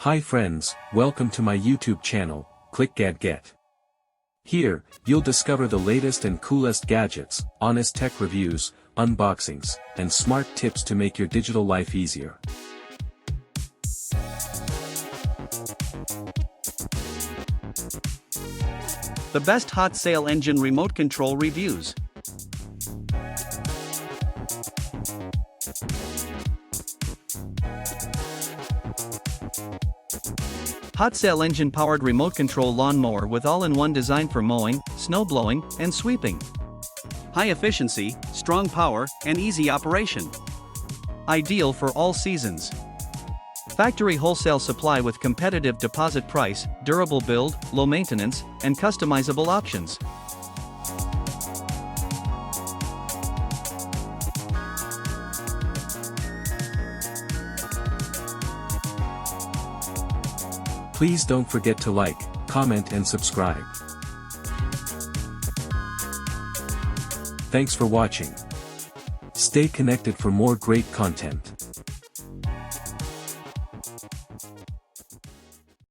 Hi friends, welcome to my YouTube channel, clickgatget. Here, you'll discover the latest and coolest gadgets, honest tech reviews, unboxings, and smart tips to make your digital life easier. The best Wholesale engine remote control reviews. Wholesale engine-powered remote control lawn mower with all-in-one design for mowing, snow blowing, and sweeping. High efficiency, strong power, and easy operation. Ideal for all seasons. Factory wholesale supply with competitive deposit price, durable build, low maintenance, and customizable options. Please don't forget to like, comment and subscribe. Thanks for watching. Stay connected for more great content.